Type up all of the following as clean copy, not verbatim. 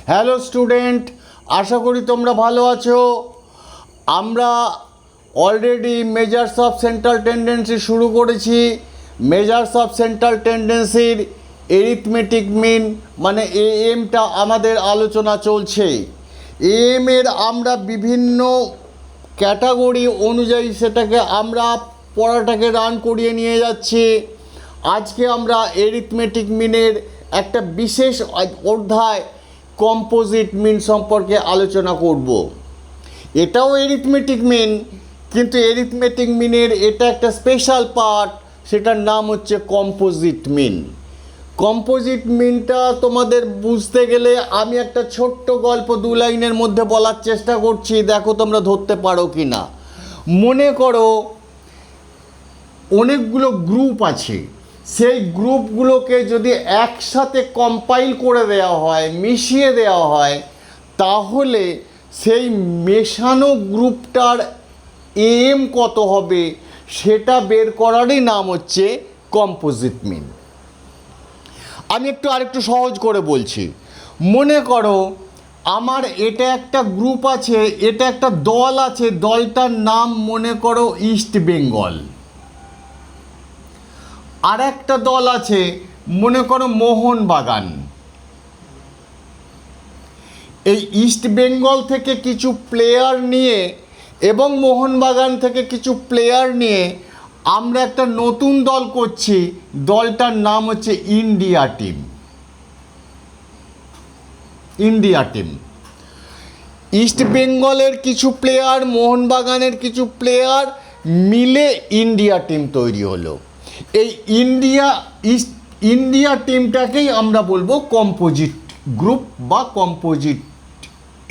Hello student, আশা করি তোমরা ভালো আছো। আমরা already measures of central tendency শুরু করেছি। মেজার্স অফ সেন্ট্রাল টেন্ডেন্সির এরিথমেটিক মিন মানে এএমটা আমাদের আলোচনা চলছে। এএম এর আমরা বিভিন্ন ক্যাটাগরি অনুযায়ী সেটাকে আমরা পড়াটাকে রান করিয়ে নিয়ে যাচ্ছি। আজকে আমরা এরিথমেটিক মিনের একটা বিশেষ অধ্যায় কম্পোজিট মিন সম্পর্কে আলোচনা করব। এটাও এরিথমেটিক মিন, কিন্তু এরিথমেটিক মিনের এটা একটা স্পেশাল পার্ট, সেটার নাম হচ্ছে কম্পোজিট মিন। কম্পোজিট মিনটা তোমাদের বুঝতে গেলে আমি একটা ছোট্ট গল্প 2 লাইনের মধ্যে বলার চেষ্টা করছি, দেখো তোমরা ধরতে পারো কি না। মনে করো অনেকগুলো গ্রুপ আছে, সেই গ্রুপগুলোকে যদি একসাথে কম্পাইল করে দেওয়া হয়, মিশিয়ে দেওয়া হয়, তাহলে সেই মেশানো গ্রুপটার এম কত হবে সেটা বের করারই নাম হচ্ছে কম্পোজিট মিন। আমি আরেকটু সহজ করে বলছি। মনে করো আমার এটা একটা গ্রুপ আছে, এটা একটা দল আছে, দলটার নাম মনে করো ইস্ট বেঙ্গল। আর একটা দল আছে মনে করো মোহনবাগান। এই ইস্ট বেঙ্গল থেকে কিছু প্লেয়ার নিয়ে এবং মোহনবাগান থেকে কিছু প্লেয়ার নিয়ে আমরা একটা নতুন দল করছি, দলটার নাম হচ্ছে India team. India team, east বেঙ্গলের কিছু প্লেয়ার, মোহনবাগানের কিছু প্লেয়ার মিলে ইন্ডিয়া টিম তৈরি হলো। এই ইন্ডিয়া টিমটাকেই আমরা বলবো কম্পোজিট গ্রুপ বা কম্পোজিট।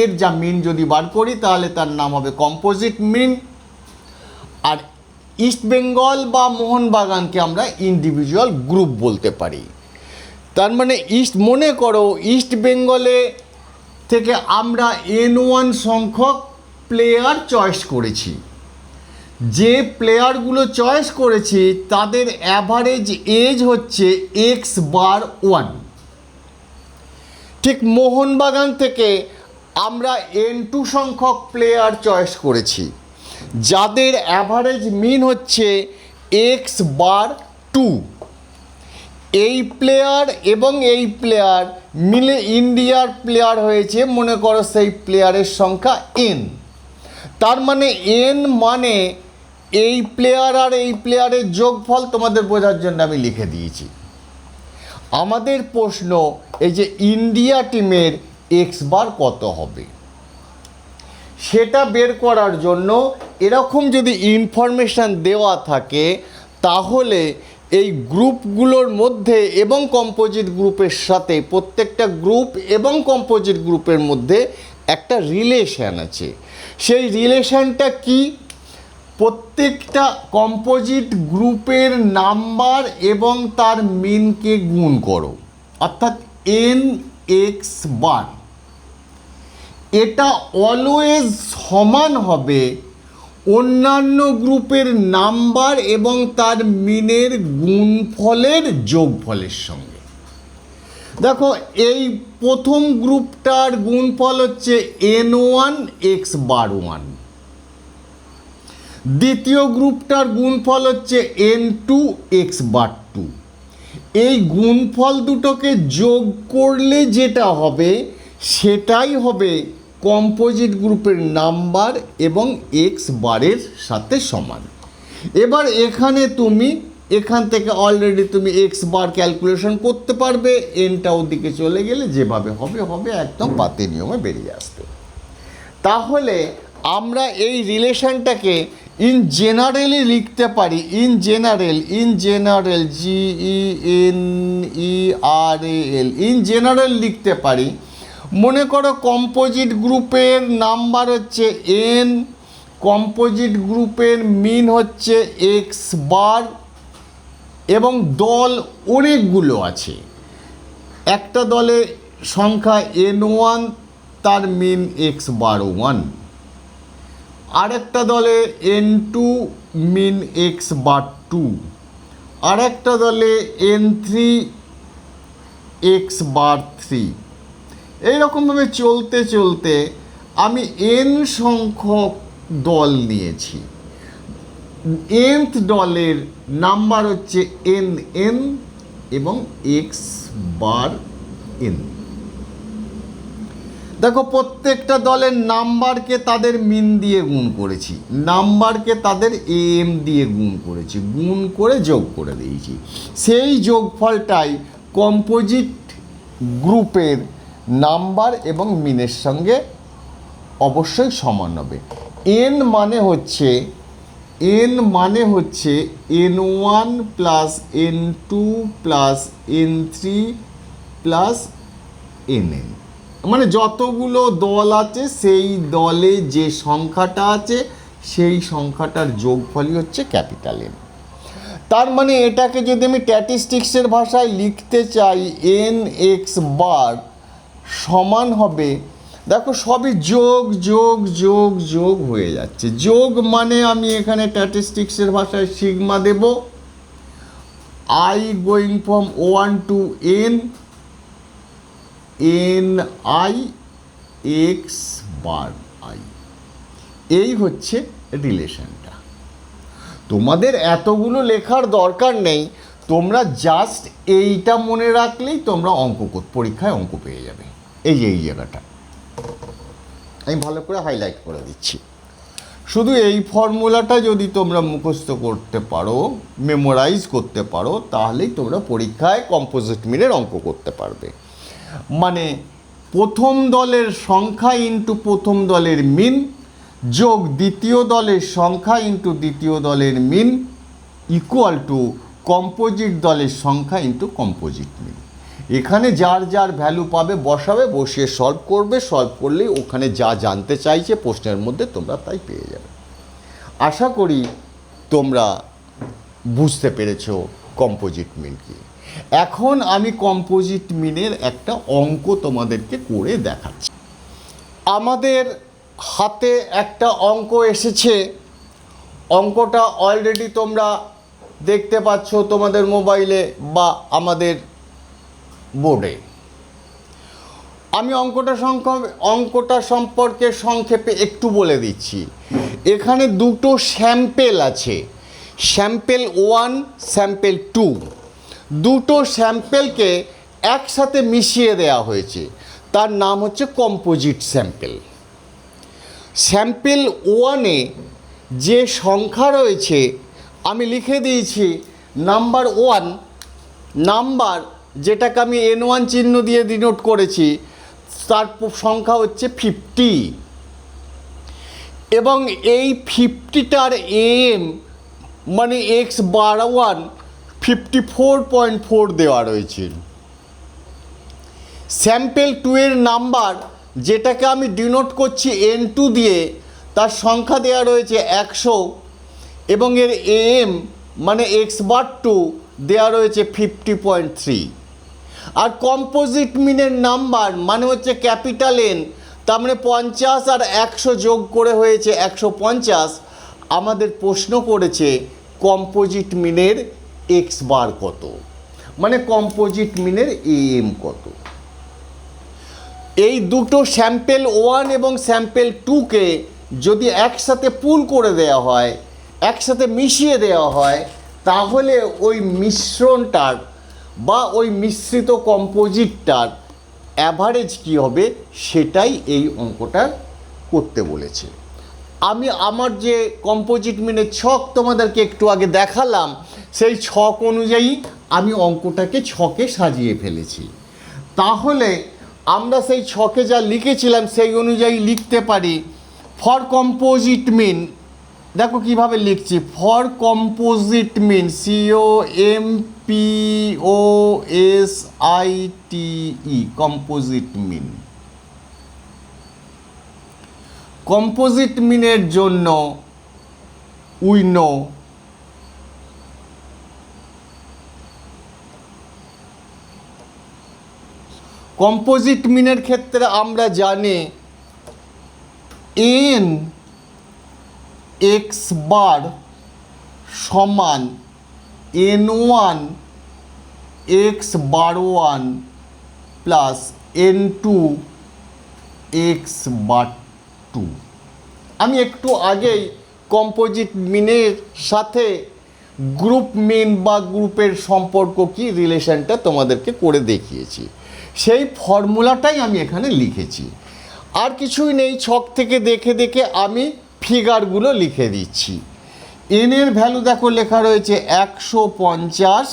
এর যা মিন যদি বার করি তাহলে তার নাম হবে কম্পোজিট মিন। আর ইস্ট বেঙ্গল বা মোহনবাগানকে আমরা ইন্ডিভিজুয়াল গ্রুপ বলতে পারি। তার মানে মনে করো ইস্ট বেঙ্গলে থেকে আমরা N1 সংখ্যক প্লেয়ার চয়েস করেছি। যে প্লেয়ারগুলো চয়েস করেছি তাদের অ্যাভারেজ এজ হচ্ছে x/1। ঠিক মোহনবাগান থেকে আমরা N2 সংখ্যক প্লেয়ার চয়েস করেছি, যাদের অ্যাভারেজ মিন হচ্ছে x/2। এই প্লেয়ার এবং এই প্লেয়ার মিলে ইন্ডিয়ার প্লেয়ার হয়েছে, মনে করো সেই প্লেয়ারের সংখ্যা n। তার মানে n মানে এই প্লেয়ার আর এই প্লেয়ারের যোগফল। তোমাদের বোঝার জন্য আমি লিখে দিয়েছি। আমাদের প্রশ্ন এই যে ইন্ডিয়া টিমের x/বার কত হবে সেটা বের করার জন্য এরকম যদি ইনফরমেশান দেওয়া থাকে তাহলে এই গ্রুপগুলোর মধ্যে এবং কম্পোজিট গ্রুপের সাথে, প্রত্যেকটা গ্রুপ এবং কম্পোজিট গ্রুপের মধ্যে একটা রিলেশন আছে। সেই রিলেশনটা কি? প্রত্যেকটা কম্পোজিট গ্রুপের নাম্বার এবং তার মিনকে গুণ করো, অর্থাৎ n(x)বার। এটা অলওয়েজ সমান হবে অন্যান্য গ্রুপের নাম্বার এবং তার মিনের গুণফলের যোগফলের সঙ্গে। দেখো এই প্রথম গ্রুপটার গুণফল হচ্ছে n1(x/1), দ্বিতীয় গ্রুপটার গুণফল হচ্ছে n2(x/2). এই গুণফল দুটোকে যোগ করলে যেটা হবে সেটাই হবে কম্পোজিট গ্রুপের নাম্বার এবং x/বারের সাথে সমান। এবার এখান থেকে অলরেডি তুমি x/বার ক্যালকুলেশন করতে পারবে। এনটা ওদিকে চলে গেলে যেভাবে হবে একদম পাতে নিয়মে বেরিয়ে আসবে। তাহলে আমরা এই রিলেশনটাকে ইন জেনারেলি লিখতে পারি। In general GENERAL in general লিখতে পারি। মনে করো কম্পোজিট গ্রুপের নাম্বার হচ্ছে n, কম্পোজিট গ্রুপের মিন হচ্ছে x/বার এবং দল অনেকগুলো আছে। একটা দলে সংখ্যা n1, তার মিন x/1। আরেকটা দলে n2, মিন x/2। আরেকটা দলে n3, x/3। এইরকমভাবে চলতে চলতে আমি n সংখ্যক দল নিয়েছি। nth দলের নাম্বার হচ্ছে n এবং x বার n। দেখো প্রত্যেকটা দলের নাম্বারকে তাদের মিন দিয়ে গুণ করেছি, নাম্বারকে তাদের am দিয়ে গুণ করেছি, গুণ করে যোগ করে দিয়েছি। সেই যোগফলটাই কম্পোজিট গ্রুপের নাম্বার এবং মিনের সঙ্গে অবশ্যই সমান হবে। n মানে হচ্ছে n1 plus n2 plus n3 plus nn, মানে যতগুলো দল আছে সেই দলে যে সংখ্যাটা আছে সেই সংখ্যাটার যোগফলই হচ্ছে ক্যাপিটাল N। তার মানে এটাকে যদি আমি স্ট্যাটিস্টিক্সের ভাষায় লিখতে চাই, nx বার সমান হবে, দেখো সবই যোগ যোগ যোগ যোগ হয়ে যাচ্ছে। যোগ মানে আমি এখানে স্ট্যাটিস্টিক্সের ভাষায় সিগমা দেব, i going from 1 to n, ni x বার i, এই হচ্ছে রিলেশনটা। তোমাদের এতগুলো লেখার দরকার নেই, তোমরা জাস্ট এইটা মনে রাখলেই তোমরা পরীক্ষায় অঙ্ক পেয়ে যাবে। এই জায়গাটা আমি ভালো করে হাইলাইট করে দিচ্ছি। শুধু এই ফর্মুলাটা যদি তোমরা মুখস্থ করতে পারো, মেমোরাইজ করতে পারো, তাহলেই তোমরা পরীক্ষায় কম্পোজিট মিনের অঙ্ক করতে পারবে। মানে প্রথম দলের সংখ্যা ইন্টু প্রথম দলের মিন যোগ দ্বিতীয় দলের সংখ্যা ইন্টু দ্বিতীয় দলের মিন ইকুয়াল টু কম্পোজিট দলের সংখ্যা ইন্টু কম্পোজিট মিন। এখানে যার যার ভ্যালু পাবে বসাবে, বসিয়ে সলভ করবে, সলভ করলেই ওখানে যা জানতে চাইছে প্রশ্নের মধ্যে তোমরা তাই পেয়ে যাবে। আশা করি তোমরা বুঝতে পেরেছো কম্পোজিট মিন কি। এখন আমি কম্পোজিট মিনের একটা অঙ্ক তোমাদেরকে করে দেখাচ্ছি। আমাদের হাতে একটা অঙ্ক এসেছে, অঙ্কটা অলরেডি তোমরা দেখতে পাচ্ছ তোমাদের মোবাইলে বা আমাদের বোর্ডে। আমি অঙ্কটা সম্পর্কে সংক্ষেপে একটু বলে দিচ্ছি। এখানে দুটো স্যাম্পেল আছে, স্যাম্পেল 1, স্যাম্পেল 2। দুটো স্যাম্পেলকে একসাথে মিশিয়ে দেওয়া হয়েছে, তার নাম হচ্ছে কম্পোজিট স্যাম্পেল। স্যাম্পেল 1-এ যে সংখ্যা রয়েছে আমি লিখে দিয়েছি নাম্বার 1, নাম্বার যেটাকে আমি n1 চিহ্ন দিয়ে ডিনোট করেছি, তার সংখ্যা হচ্ছে 50 এবং এই 50টার am মানে x বার 1 54.4 দেওয়া রয়েছে। স্যাম্পেল 2 এর নাম্বার যেটাকে আমি ডিনোট করছি n2 দিয়ে, তার সংখ্যা দেওয়া রয়েছে 100 এবং এর am মানে x বার 2 দেওয়া রয়েছে 50.3। আর কম্পোজিট মিনের নাম্বার মানে হচ্ছে ক্যাপিটাল N, তার মানে 50 আর 100 যোগ করে হয়েছে 150। আমাদের প্রশ্ন করেছে কম্পোজিট মিনের x বার কত, মানে কম্পোজিট মিনের am কত। এই দুটো স্যাম্পেল 1 এবং স্যাম্পেল 2কে যদি একসাথে পুল করে দেওয়া হয়, একসাথে মিশিয়ে দেওয়া হয়, তাহলে ওই মিশ্রণটার বা ওই মিশ্রিত কম্পোজিটটার অ্যাভারেজ কী হবে সেটাই এই অঙ্কটা করতে বলেছে। আমি আমার যে কম্পোজিট মিনের ছক তোমাদেরকে একটু আগে দেখালাম, সেই ছক অনুযায়ী আমি অঙ্কটাকে ছকে সাজিয়ে ফেলেছি। তাহলে আমরা সেই ছকে যা লিখেছিলাম সেই অনুযায়ী লিখতে পারি ফর কম্পোজিট মিন। দেখো কিভাবে লিখছি, for composite mean, COMPOSITE, composite mean. Composite মিনের জন্য উই নো কম্পোজিট মিনের ক্ষেত্রে আমরা জানি n x বার সমান n1 x বার 1 প্লাস n2 x বার 2। আমি একটু আগেই কম্পোজিট মিনের সাথে গ্রুপ মিন বা গ্রুপের সম্পর্ক কি রিলেশনটা তোমাদেরকে করে দেখিয়েছি, সেই ফর্মুলাটাই আমি এখানে লিখেছি। আর কিছুই নেই, ছক থেকে দেখে দেখে আমি ফিগারগুলো লিখে দিচ্ছি। এন এর ভ্যালু দেখো লেখা রয়েছে 150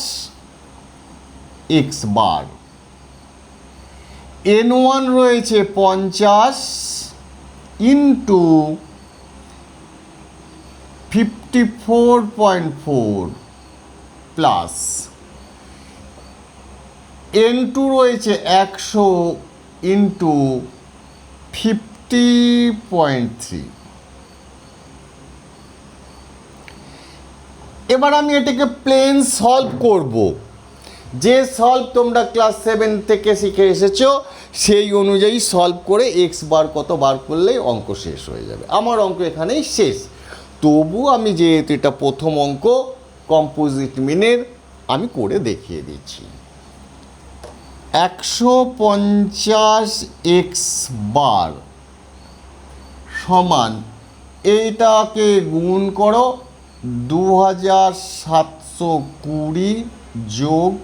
এক্স বার, n1 রয়েছে 50 ইন্টু 54.4 প্লাস n2 রয়েছে 100 ইন্টু 50.3। এবার আমি এটাকে প্লেন সলভ করব। যে সলভ তোমরা ক্লাস 7 থেকে শিখে এসেছো সেই অনুযায়ী সলভ করে এক্স বার কত বার করলেই অঙ্ক শেষ হয়ে যাবে। আমার অঙ্ক এখানেই শেষ। তবু আমি যেহেতু এটা প্রথম অঙ্ক কম্পোজিট মিনের, আমি করে দেখিয়ে দিচ্ছি। 150 এক্স বার সমান, এইটাকে গুণ করো 2720 যোগ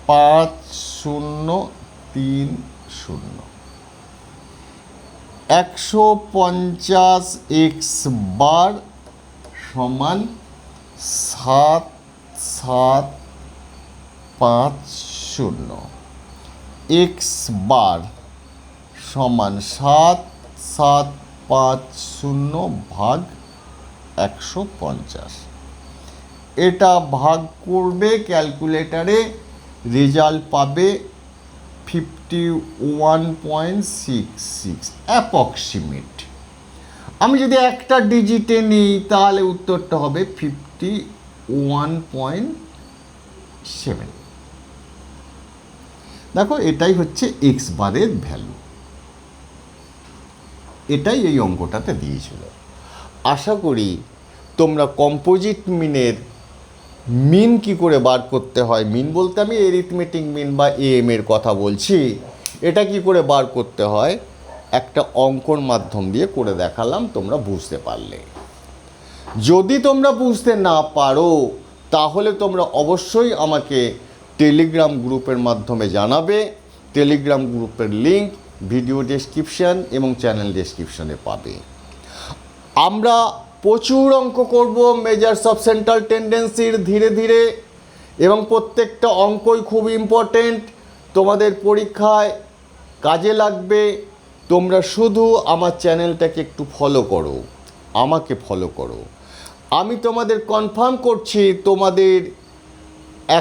5030। 150 এক্স বার সমান 7750। এক্স বার সমান 7750 ভাগ 150। এটা ভাগ করবে ক্যালকুলেটারে, রেজাল্ট পাবে 51.66 অ্যাপ্রক্সিমেট। আমি যদি একটা ডিজিটে নিই তাহলে উত্তরটা হবে 51.7। দেখো এটাই হচ্ছে এক্স বারের ভ্যালু, এটাই এই অঙ্কটাতে দিয়েছিল। আশা করি তোমরা কম্পোজিট মিনের মিন কি করে বার করতে হয়, মিন বলতে আমি এরিথমেটিক মিন বা এএম এর কথা বলছি, এটা কি করে বার করতে হয় একটা অঙ্কর মাধ্যম দিয়ে করে দেখালাম, তোমরা বুঝতে পারলে। যদি তোমরা বুঝতে না পারো তাহলে তোমরা অবশ্যই আমাকে টেলিগ্রাম গ্রুপের মাধ্যমে জানাবে। টেলিগ্রাম গ্রুপের লিঙ্ক ভিডিও ডেসক্রিপশান এবং চ্যানেল ডেসক্রিপশানে পাবে। আমরা প্রচুর অঙ্ক করব মেজার্স অফ সেন্ট্রাল টেন্ডেন্সির ধীরে ধীরে, এবং প্রত্যেকটা অঙ্কই খুব ইম্পর্টেন্ট, তোমাদের পরীক্ষায় কাজে লাগবে। তোমরা শুধু আমার চ্যানেলটাকে একটু ফলো করো, আমাকে ফলো করো। আমি তোমাদের কনফার্ম করছি তোমাদের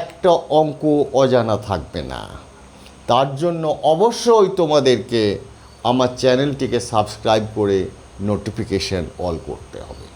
একটা অঙ্ক অজানা থাকবে না। তার জন্য অবশ্যই তোমাদেরকে আমার চ্যানেলটিকে সাবস্ক্রাইব করে নোটিফিকেশান অল করতে হবে।